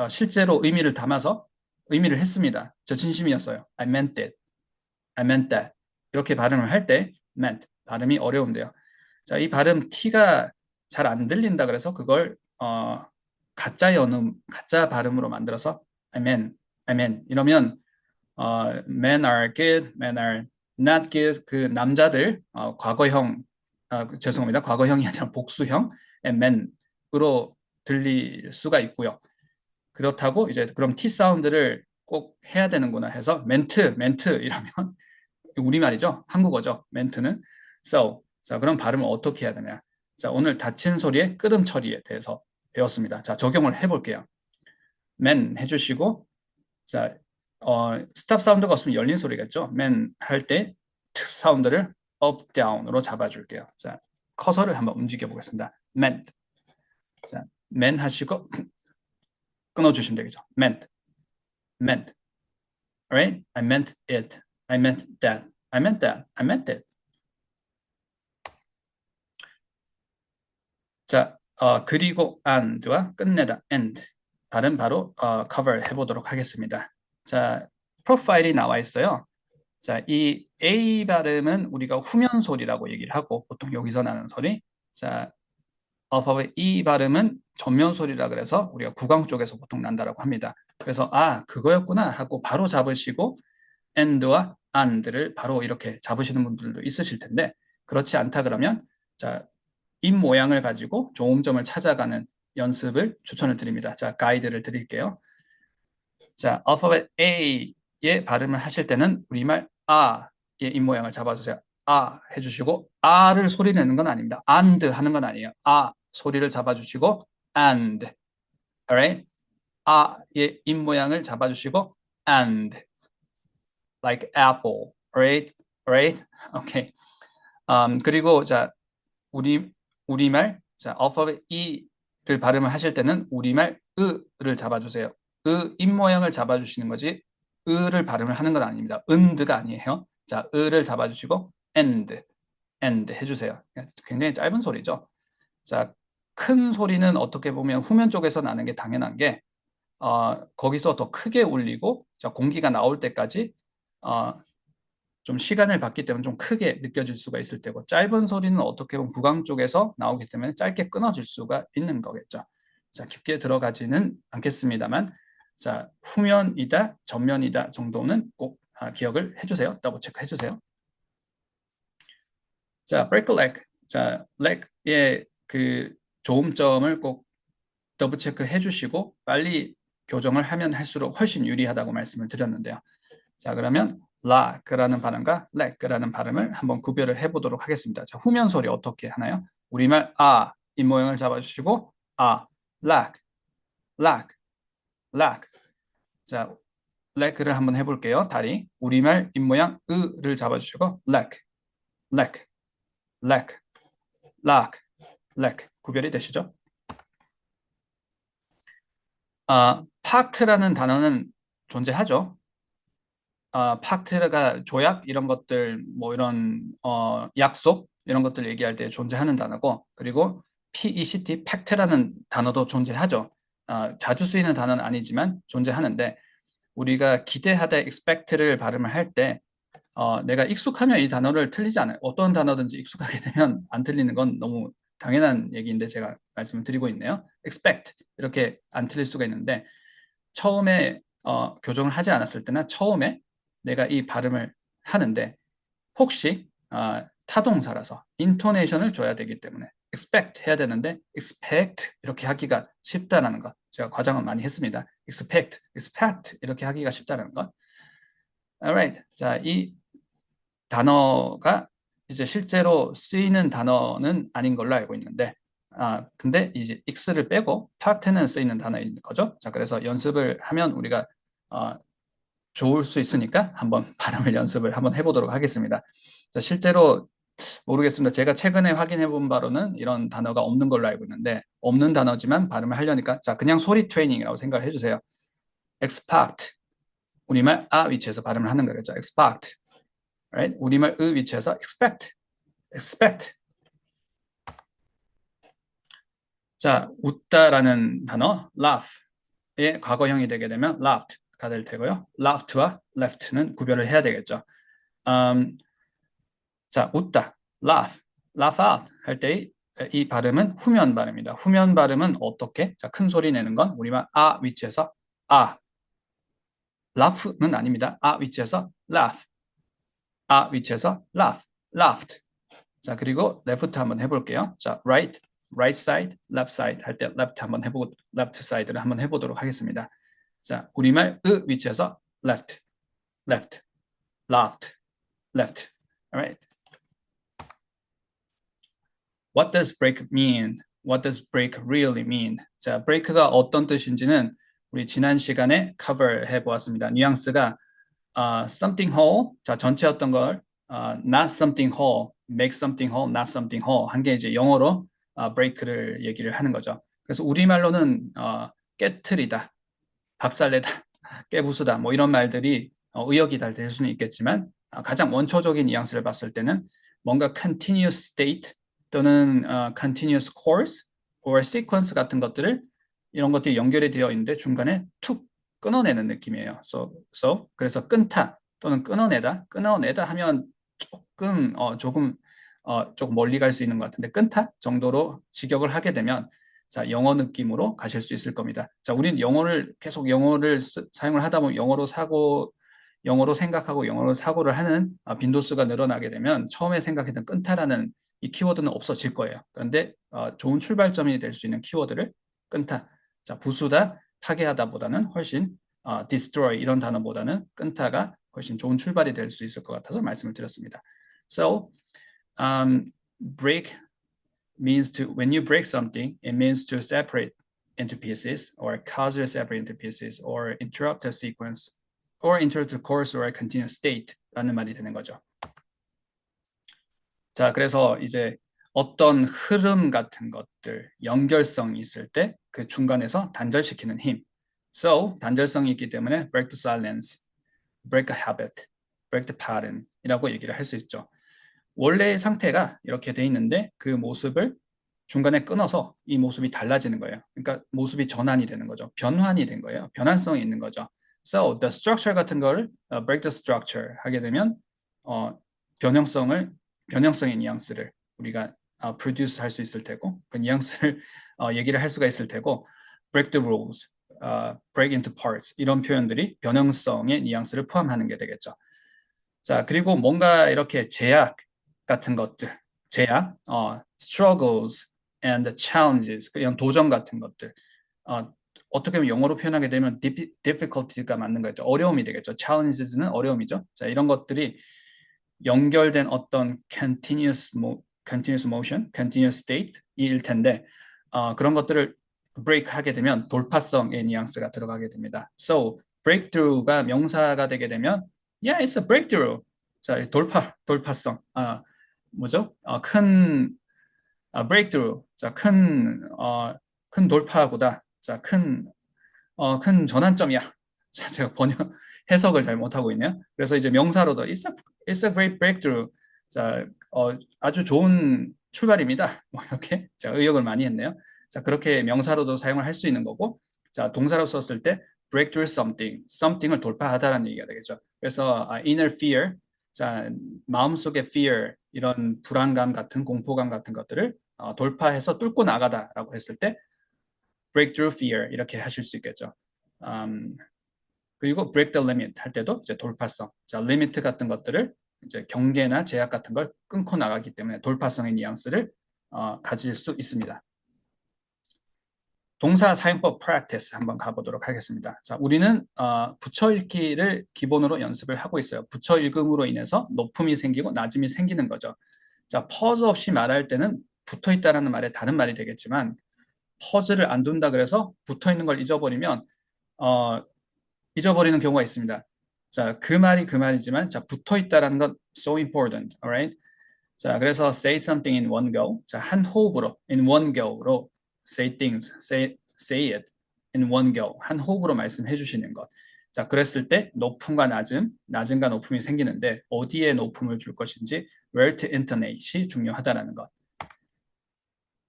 실제로 의미를 담아서 의미를 했습니다. 저 진심이었어요. I meant it. I meant that. 이렇게 발음을 할 때 meant. 발음이 어려운데요. 자, 이 발음 T가 잘 안 들린다 그래서 그걸 가짜 연음, 가짜 발음으로 만들어서 I mean 이러면 men are good, men are not good 그 남자들 과거형 죄송합니다. 과거형이 아니라 복수형 men으로 들릴 수가 있고요. 그렇다고 이제 그럼 T 사운드를 꼭 해야 되는구나 해서 멘트 이러면 우리말이죠. 한국어죠. 멘트는 so. 자, 그럼 발음을 어떻게 해야 되냐? 자, 오늘 닫힌 소리의 끄듬 처리에 대해서 배웠습니다. 자, 적용을 해볼게요. 맨 해주시고 자, 스탑 사운드가 없으면 열린 소리겠죠. 맨 할 때 사운드를 up, down으로 잡아줄게요. 자, 커서를 한번 움직여 보겠습니다. 맨. 자, 맨 하시고 끊어주시면 되겠죠. meant, meant, right? I meant it. I meant that. I meant that. I meant it. 자, 그리고 and와 끝내다 and 발음 바로 cover 해보도록 하겠습니다. 자, 프로파일이 나와 있어요. 자, 이 A 발음은 우리가 후면 소리라고 얘기를 하고 보통 여기서 나는 소리. 자, 알파벳 E 발음은 전면 소리라 그래서 우리가 구강 쪽에서 보통 난다라고 합니다. 그래서 그거였구나 하고 바로 잡으시고 and와 and를 바로 이렇게 잡으시는 분들도 있으실 텐데 그렇지 않다 그러면 자, 입 모양을 가지고 조음점을 찾아가는 연습을 추천을 드립니다. 자, 가이드를 드릴게요. 자, 알파벳 A의 발음을 하실 때는 우리말 아의 입 모양을 잡아주세요. 해주시고 를 소리 내는 건 아닙니다. and 하는 건 아니에요. 소리를 잡아주시고 and, alright? 의 입 모양을 잡아주시고 and, like apple, alright? Alright? Okay. 그리고 자 우리말 자 알파벳 E 발음을 하실 때는 우리말 으를 잡아주세요. 입 모양을 잡아주시는 거지 으를 발음을 하는 건 아닙니다. 은드가 아니에요. 자, 으를 잡아주시고 and 해주세요. 굉장히 짧은 소리죠. 자, 큰 소리는 어떻게 보면 후면 쪽에서 나는 게 당연한 게 거기서 더 크게 울리고 자, 공기가 나올 때까지 좀 시간을 받기 때문에 좀 크게 느껴질 수가 있을 테고 짧은 소리는 어떻게 보면 구강 쪽에서 나오기 때문에 짧게 끊어질 수가 있는 거겠죠. 자, 깊게 들어가지는 않겠습니다만 자, 후면이다, 전면이다 정도는 꼭 기억을 해주세요. 더블 체크 해주세요. 자, break a leg. 자, leg의 그 조음점을 꼭 더블 체크 해주시고 빨리 교정을 하면 할수록 훨씬 유리하다고 말씀을 드렸는데요. 자, 그러면 라그라는 발음과 렉그라는 발음을 한번 구별을 해보도록 하겠습니다. 자, 후면 소리 어떻게 하나요? 우리말 입 모양을 잡아주시고 락, 락, 락. 자, 렉을 한번 해볼게요. 다리. 우리말 입 모양 으를 잡아주시고 렉, 렉, 렉, 락, 렉. 구별이 되시죠? 팍트라는 단어는 존재하죠. 팍트가 조약 이런 것들 뭐 이런 약속 이런 것들 얘기할 때 존재하는 단어고 그리고 PECT 팩트라는 단어도 존재하죠. 자주 쓰이는 단어는 아니지만 존재하는데 우리가 기대하다 expect를 발음을 할 때 내가 익숙하면 이 단어를 틀리지 않아요. 어떤 단어든지 익숙하게 되면 안 틀리는 건 너무 당연한 얘기인데 제가 말씀을 드리고 있네요. expect 이렇게 안 틀릴 수가 있는데 처음에 교정을 하지 않았을 때나 처음에 내가 이 발음을 하는데 혹시 타동사라서 인토네이션을 줘야 되기 때문에 expect 해야 되는데 expect 이렇게 하기가 쉽다라는 것 제가 과장을 많이 했습니다. expect 이렇게 하기가 쉽다는 것. Alright. 자, 이 단어가 이제 실제로 쓰이는 단어는 아닌 걸로 알고 있는데 근데 이제 x를 빼고 part는 쓰이는 단어인 거죠. 자, 그래서 연습을 하면 우리가 좋을 수 있으니까 한번 발음을 연습을 한번 해보도록 하겠습니다. 자, 실제로 모르겠습니다. 제가 최근에 확인해 본 바로는 이런 단어가 없는 걸로 알고 있는데 없는 단어지만 발음을 하려니까 자, 그냥 소리 트레이닝이라고 생각을 해주세요. expect 우리말 위치에서 발음을 하는 거겠죠. expect right? 우리말 위치에서 expect 자, 웃다라는 단어 laugh의 과거형이 되게 되면 laughed,가 될 테고요. laughed와 left는 구별을 해야 되겠죠. 자, 웃다, laugh out 할 때 이 발음은 후면 발음입니다. 후면 발음은 어떻게? 자, 큰 소리 내는 건 우리말 위치에서 laugh는 아닙니다. 위치에서 laugh, 위치에서 laughed. 자, 그리고 left 한번 해볼게요. 자, right side, left side 할 때 left 한번 left side를 한번 해보도록 하겠습니다. 자, 우리말 위치에서 left, left. Alright. What does break mean? What does break really mean? 자, break가 어떤 뜻인지는 우리 지난 시간에 cover 해보았습니다. 뉘앙스가 something whole, 자, 전체였던 걸 not something whole, make something whole, not something whole 한 게 이제 영어로 break를 얘기를 하는 거죠. 그래서 우리말로는 깨트리다, 박살내다, 깨부수다 뭐 이런 말들이 의역이 다 될 수는 있겠지만 가장 원초적인 뉘앙스를 봤을 때는 뭔가 continuous state 또는 continuous course or sequence 같은 것들을 이런 것들이 연결이 되어 있는데 중간에 툭 끊어내는 느낌이에요. 그래서 끊다 또는 끊어내다 하면 조금 멀리 갈 수 있는 것 같은데 끊다 정도로 직역을 하게 되면 자, 영어 느낌으로 가실 수 있을 겁니다. 자, 우린 계속 영어를 사용을 하다 보면 영어로 생각하고 영어로 사고를 하는 빈도수가 늘어나게 되면 처음에 생각했던 끊다라는 이 키워드는 없어질 거예요. 그런데 좋은 출발점이 될 수 있는 키워드를 끊다, 자, 부수다, 파괴하다보다는 훨씬 destroy 이런 단어보다는 끊다가 훨씬 좋은 출발이 될 수 있을 것 같아서 말씀을 드렸습니다. So, break means when you break something, it means to separate into pieces or cause you to separate into pieces or interrupt a sequence or interrupt a course or a continuous state라는 말이 되는 거죠. 자, 그래서 이제 어떤 흐름 같은 것들, 연결성이 있을 때 그 중간에서 단절시키는 힘. So, 단절성이 있기 때문에 break the silence, break a habit, break the pattern 이라고 얘기를 할 수 있죠. 원래의 상태가 이렇게 돼 있는데 그 모습을 중간에 끊어서 이 모습이 달라지는 거예요. 그러니까 모습이 전환이 되는 거죠. 변환이 된 거예요. 변환성이 있는 거죠. So, the structure 같은 거를 break the structure 하게 되면 어, 변형성의 뉘앙스를 우리가 produce 할 수 있을 테고 그 뉘앙스를 얘기를 할 수가 있을 테고 break the rules, break into parts 이런 표현들이 변형성의 뉘앙스를 포함하는 게 되겠죠. 자, 그리고 뭔가 이렇게 제약 같은 것들, struggles and challenges, 이런 도전 같은 것들, 어떻게 보면 영어로 표현하게 되면 difficulty가 맞는 거죠. 어려움이 되겠죠. challenges는 어려움이죠. 자, 이런 것들이 연결된 어떤 continuous motion, continuous state일 텐데, 그런 것들을 break 하게 되면 돌파성의 뉘앙스가 들어가게 됩니다. So, breakthrough가 명사가 되게 되면, yeah, it's a breakthrough. 자, 돌파성. 뭐죠? breakthrough. 자, 큰 돌파구다. 자, 큰 전환점이야. 자, 제가 해석을 잘 못하고 있네요. 그래서 이제 명사로도 it's a great breakthrough. 자, 아주 좋은 출발입니다. 뭐 이렇게 제가 의역을 많이 했네요. 자, 그렇게 명사로도 사용을 할 수 있는 거고, 자, 동사로 썼을 때 break through something을 돌파하다라는 얘기가 되겠죠. 그래서 inner fear, 자, 마음속의 fear, 이런 불안감 같은 공포감 같은 것들을 돌파해서 뚫고 나가다라고 했을 때 breakthrough fear 이렇게 하실 수 있겠죠. 그리고 break the limit 할 때도 이제 돌파성. 자, 리미트 같은 것들을 이제 경계나 제약 같은 걸 끊고 나가기 때문에 돌파성의 뉘앙스를 가질 수 있습니다. 동사 사용법 practice 한번 가보도록 하겠습니다. 자, 우리는 붙여 읽기를 기본으로 연습을 하고 있어요. 붙여 읽음으로 인해서 높음이 생기고 낮음이 생기는 거죠. 자, 퍼즈 없이 말할 때는 붙어 있다라는 말에 다른 말이 되겠지만 퍼즈를 안 둔다 그래서 붙어 있는 걸 잊어버리면 잊어버리는 경우가 있습니다. 자, 그 말이 그 말이지만 자, 붙어 있다라는 건 so important. Alright? 자, 그래서 say something in one go. 자, 한 호흡으로 in one go로 say it in one go. 한 호흡으로 말씀해 주시는 것. 자, 그랬을 때 높음과 낮음과 높음이 생기는데 어디에 높음을 줄 것인지 where to intonate이 중요하다라는 것.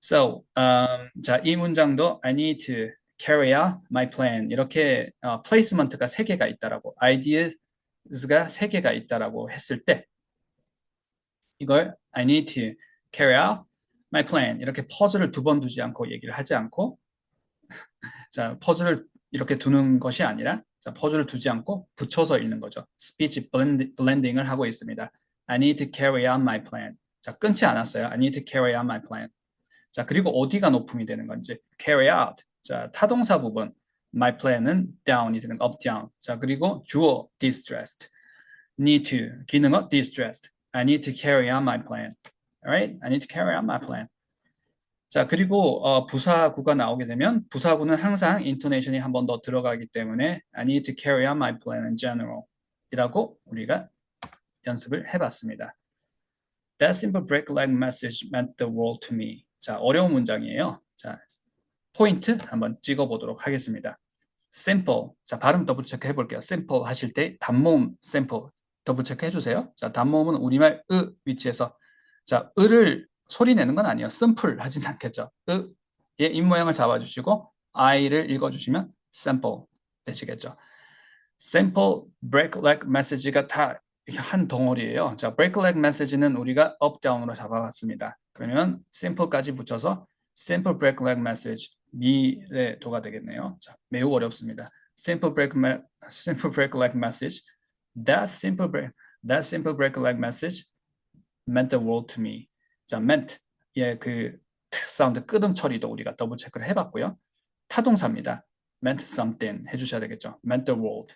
So, 자, 이 문장도 I need to carry out my plan. 이렇게 placement가 3개가 있다라고, ideas가 3개가 있다라고 했을 때 이걸 I need to carry out my plan. 이렇게 퍼즐을 2번 두지 않고 얘기를 하지 않고 자, 퍼즐을 이렇게 두는 것이 아니라 자, 퍼즐을 두지 않고 붙여서 읽는 거죠. 스피치 블렌딩을 하고 있습니다. I need to carry out my plan. 자, 끊지 않았어요. I need to carry out my plan. 자, 그리고 어디가 높음이 되는 건지 carry out. 자, 타동사 부분 my plan은 down이 되는 거, up, down. 자, 그리고 주어 distressed. need to 기능어 distressed. I need to carry out my plan. Alright? I need to carry out my plan. 자, 그리고 부사구가 나오게 되면 부사구는 항상 intonation이 한 번 더 들어가기 때문에 I need to carry out my plan in general 이라고 우리가 연습을 해봤습니다. That simple break-like message meant the world to me. 자, 어려운 문장이에요. 자, 포인트 한번 찍어보도록 하겠습니다. simple. 자, 발음 더블 체크 해볼게요. simple 하실 때 단모음 simple 더블 체크 해주세요. 자, 단모음은 우리말 위치에서 자, 를 소리 내는 건 아니에요. simple 하진 않겠죠. 의 입모양을 잡아주시고 I를 읽어주시면 sample 되시겠죠. sample, break leg message가 다 한 덩어리예요. 자, break leg message는 우리가 up, down으로 잡아봤습니다. 그러면 simple까지 붙여서 simple break leg message 미래도가 되겠네요. 자, 매우 어렵습니다. simple break leg message that simple break leg message meant the world to me. 자, meant 예, 그 사운드 끄듬 처리도 우리가 더블 체크를 해봤고요. 타동사입니다. meant something 해주셔야 되겠죠. meant the world.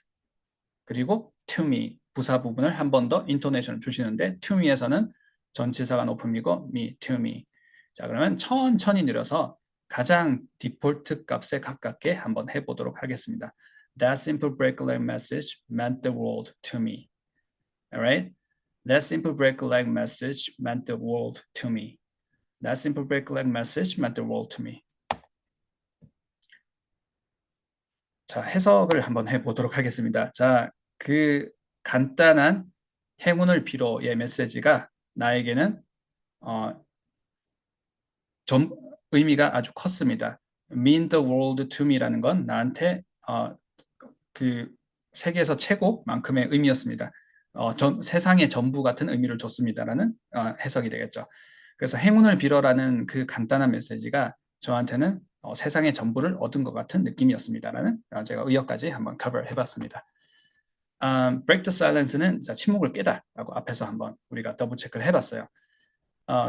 그리고 to me 부사 부분을 한 번 더 인토네이션을 주시는데 to me에서는 전치사가 높음이고 me, to me. 자, 그러면 천천히 늘려서 가장 디폴트 값에 가깝게 한번 해보도록 하겠습니다. That simple break-like message meant the world to me. Alright? That simple break-like message meant the world to me. That simple break-like message meant the world to me. 자, 해석을 한번 해보도록 하겠습니다. 자, 그 간단한 행운을 빌어의 메시지가 나에게는 어, 좀 의미가 아주 컸습니다. mean the world to me라는 건 나한테 그 세계에서 최고만큼의 의미였습니다. 세상의 전부 같은 의미를 줬습니다라는 해석이 되겠죠. 그래서 행운을 빌어라는 그 간단한 메시지가 저한테는 세상의 전부를 얻은 것 같은 느낌이었습니다라는 제가 의역까지 한번 커버를 해봤습니다. break the silence는 자, 침묵을 깨다라고 앞에서 한번 우리가 더블 체크를 해봤어요.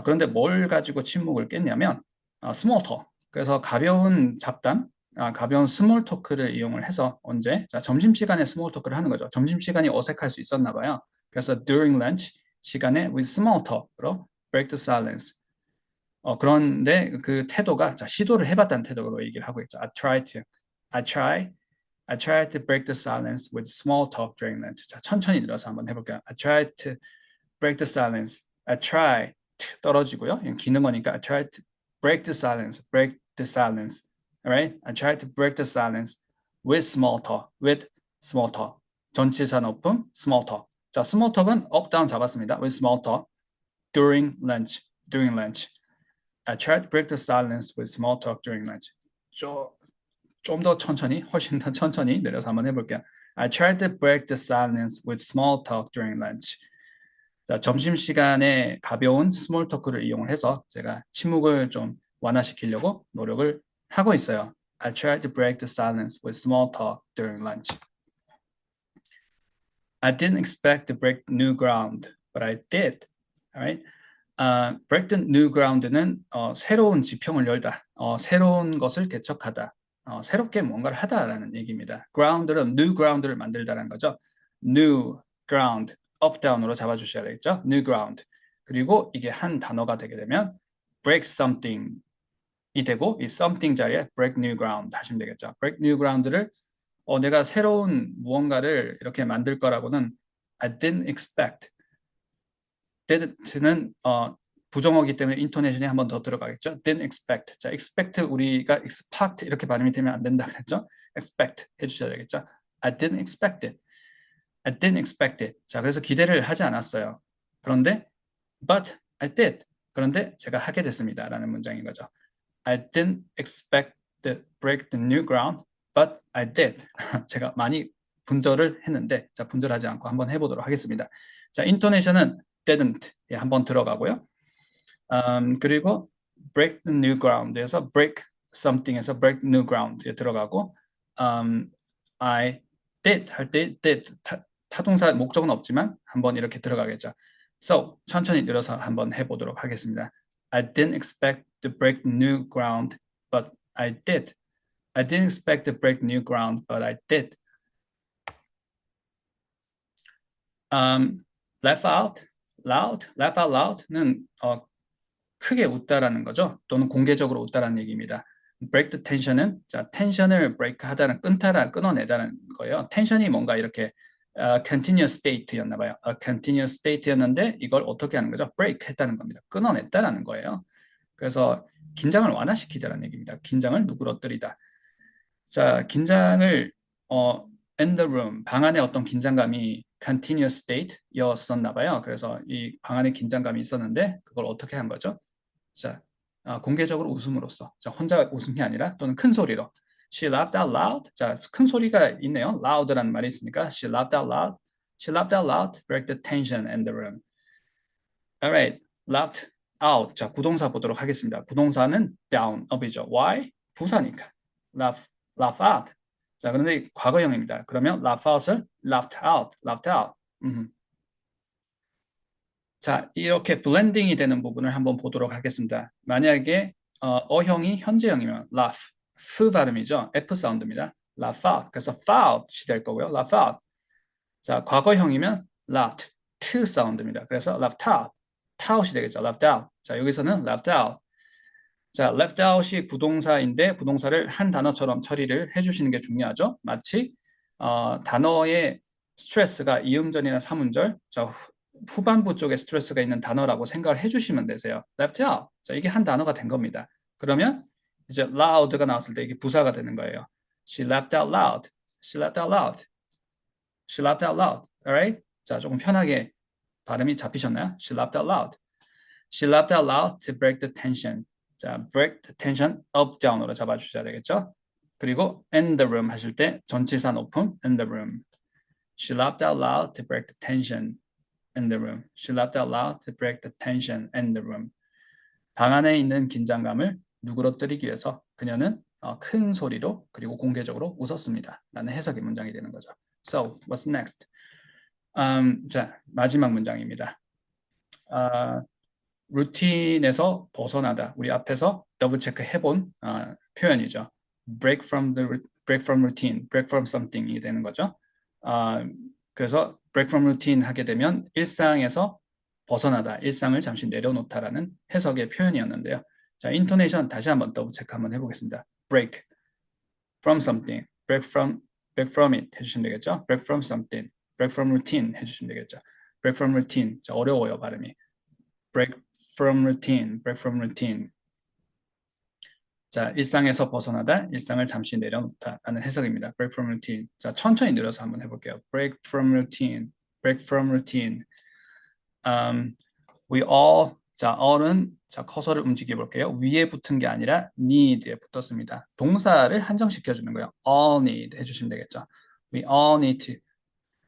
그런데 뭘 가지고 침묵을 깼냐면 small talk. 그래서 가벼운 잡담, 가벼운 스몰 토크를 이용을 해서 언제? 자, 점심시간에 스몰 토크를 하는 거죠. 점심시간이 어색할 수 있었나 봐요. 그래서 during lunch 시간에 with small talk로 break the silence. 그런데 그 태도가 자, 시도를 해봤다는 태도로 얘기를 하고 있죠. I try to break the silence with small talk during lunch. 자, 천천히 들어서 한번 해볼게요. I try to break the silence. I try 떨어지고요. 기능어니까 I try to break the silence. Break the silence. Alright? I try to break the silence with small talk. With small talk. 전치사 높음 small talk. 자, small talk은 up down 잡았습니다. With small talk during lunch. During lunch. I try to break the silence with small talk during lunch. 좀 더 천천히, 훨씬 더 천천히 내려서 한번 해볼게요. I try to break the silence with small talk during lunch. 자, 점심시간에 가벼운 스몰 토크를 이용을 해서 제가 침묵을 좀 완화시키려고 노력을 하고 있어요. I try to break the silence with small talk during lunch. I didn't expect to break new ground, but I did. Alright? break the new ground는 새로운 지평을 열다, 새로운 것을 개척하다, 새롭게 뭔가를 하다라는 얘기입니다. ground는 new ground를 만들다라는 거죠. new ground, up down으로 잡아주셔야 되겠죠. new ground. 그리고 이게 한 단어가 되게 되면 break something이 되고 이 something 자리에 break new ground 하시면 되겠죠. break new ground를 내가 새로운 무언가를 이렇게 만들 거라고는 I didn't expect. didn't는 부정어기 때문에 인토네이션이 한 번 더 들어가겠죠. didn't expect. 자, expect 우리가 expect 이렇게 발음이 되면 안 된다 그랬죠. expect 해주셔야 되겠죠. I didn't expect it. I didn't expect it. 자, 그래서 기대를 하지 않았어요. 그런데 but I did. 그런데 제가 하게 됐습니다. 라는 문장인 거죠. I didn't expect to break the new ground, but I did. 제가 많이 분절을 했는데 자, 분절하지 않고 한번 해보도록 하겠습니다. 자, 인토네이션은 didn't 한번 들어가고요. 그리고 break the new ground에서 break something에서 break new ground에 들어가고 I did 할 때 did 타동사 목적은 없지만 한번 이렇게 들어가겠죠. So 천천히 늘어서 한번 해보도록 하겠습니다. I didn't expect to break new ground, but I did. I didn't expect to break new ground, but I did. Laugh out loud는 크게 웃다라는 거죠. 또는 공개적으로 웃다라는 얘기입니다. break the tension은 자, 텐션을 break 하다는 끊어내다는 거예요. 텐션이 뭔가 이렇게 continuous state였나 봐요. continuous state였는데 이걸 어떻게 하는 거죠? break 했다는 겁니다. 끊어냈다라는 거예요. 그래서 긴장을 완화시키다라는 얘기입니다. 긴장을 누그러뜨리다. 자, 긴장을 in the room, 방 안에 어떤 긴장감이 continuous state였었나 봐요. 그래서 이 방 안에 긴장감이 있었는데 그걸 어떻게 한 거죠? 자, 공개적으로 웃음으로써. 자, 혼자 웃은 게 아니라 또는 큰 소리로. She laughed out loud. 자, 큰 소리가 있네요. loud라는 말이 있으니까 she laughed out loud. She laughed out loud, break the tension in the room. Alright, laughed out. 자, 부동사 보도록 하겠습니다. 부동사는 down, up이죠. Why? 부사니까. laugh out. 자, 그런데 과거형입니다. 그러면 laugh out을 laughed out. 자, 이렇게 블렌딩이 되는 부분을 한번 보도록 하겠습니다. 만약에 어형이 현재형이면 laugh, f 발음이죠. F 사운드입니다. laugh out. 그래서 fout이 될 거고요. laugh out. 자, 과거형이면 laughed, t 사운드입니다. 그래서 laughed out, out이 되겠죠. laughed out. 자, 여기서는 laughed out. 자, left out이 부동사인데 부동사를 한 단어처럼 처리를 해주시는 게 중요하죠. 마치 단어의 스트레스가 이음절이나 삼음절, 자, 후반부 쪽에 스트레스가 있는 단어라고 생각을 해주시면 되세요. left out. 자, 이게 한 단어가 된 겁니다. 그러면 이제 loud가 나왔을 때 이게 부사가 되는 거예요. She laughed out loud. She laughed out loud. She laughed out loud. Alright? 자, 조금 편하게 발음이 잡히셨나요? She laughed out loud. She laughed out loud to break the tension. 자, break the tension up, down으로 잡아주셔야 되겠죠? 그리고 in the room 하실 때 전치사 높음 in the room. She laughed out loud to break the tension in the room. She laughed out loud to break the tension in the room. 방 안에 있는 긴장감을 누그러뜨리기 위해서 그녀는 큰 소리로 그리고 공개적으로 웃었습니다. 라는 해석의 문장이 되는 거죠. So, what's next? 자, 마지막 문장입니다. 루틴에서 벗어나다. 우리 앞에서 더블 체크 해본 표현이죠. break from routine, break from something이 되는 거죠. 그래서 break from routine 하게 되면 일상에서 벗어나다, 일상을 잠시 내려놓다라는 해석의 표현이었는데요. 자, 인토네이션 다시 한번 더블 체크 한번 해보겠습니다. break from something, break from it 해주시면 되겠죠. break from something, break from routine 해주시면 되겠죠. break from routine, 자, 어려워요 발음이. break from routine, break from routine. 자, 일상에서 벗어나다, 일상을 잠시 내려놓다라는 해석입니다. break from routine. 자, 천천히 늘어서 한번 해볼게요. break from routine, break from routine. We all, 자, all은 자, 커서를 움직여 볼게요. 위에 붙은 게 아니라 need에 붙었습니다. 동사를 한정시켜 주는 거예요. all need 해주시면 되겠죠. We all need to.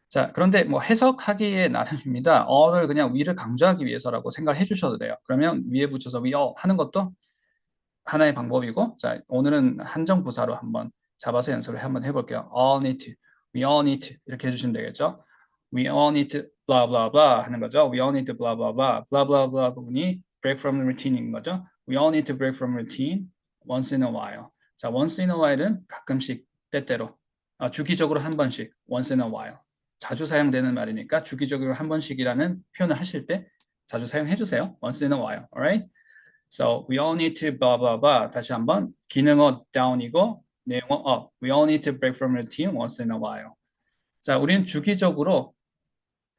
자, 그런데 뭐 해석하기에 나름입니다. all을 그냥 we를 강조하기 위해서라고 생각해 주셔도 돼요. 그러면 위에 붙여서 we all 하는 것도 하나의 방법이고, 자, 오늘은 한정 부사로 한번 잡아서 연습을 한번 해볼게요. all need to, we all need to 이렇게 해주시면 되겠죠. We all need to blah blah blah 하는 거죠. We all need to blah blah blah, blah blah blah 부분이 break from the routine인 거죠. We all need to break from routine once in a while. 자, once in a while은 가끔씩, 때때로, 주기적으로 한 번씩, once in a while. 자주 사용되는 말이니까 주기적으로 한 번씩이라는 표현을 하실 때 자주 사용해 주세요. once in a while, alright? So we all need to blah blah blah. 다시 한번 기능어 down이고 내용어 up. We all need to break from routine once in a while. 자, 우리는 주기적으로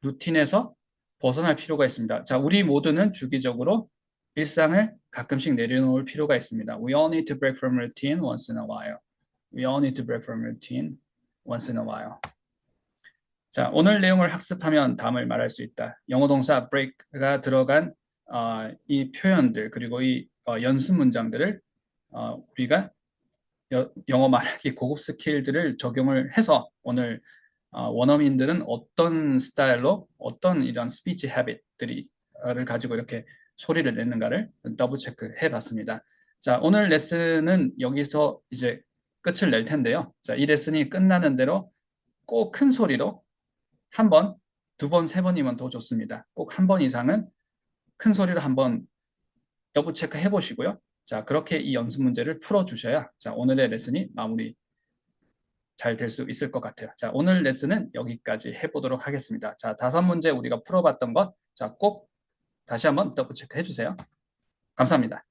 루틴에서 벗어날 필요가 있습니다. 자, 우리 모두는 주기적으로 일상을 가끔씩 내려놓을 필요가 있습니다. We all need to break from routine once in a while. We all need to break from routine once in a while. 자, 오늘 내용을 학습하면 다음을 말할 수 있다. 영어 동사 break가 들어간 이 표현들 그리고 이 연습 문장들을 우리가 영어 말하기 고급 스킬들을 적용을 해서 오늘 원어민들은 어떤 스타일로 어떤 이런 스피치 헤빗들을 가지고 이렇게 소리를 내는가를 더블 체크 해봤습니다. 자, 오늘 레슨은 여기서 이제 끝을 낼 텐데요. 자, 이 레슨이 끝나는 대로 꼭 큰 소리로 한 번, 두 번, 세 번이면 더 좋습니다. 꼭 한 번 이상은 큰 소리로 한번 더블 체크 해보시고요. 자, 그렇게 이 연습 문제를 풀어주셔야 자, 오늘의 레슨이 마무리 잘 될 수 있을 것 같아요. 자, 오늘 레슨은 여기까지 해보도록 하겠습니다. 자, 5문제 우리가 풀어봤던 것, 자, 꼭 다시 한번 더블 체크 해주세요. 감사합니다.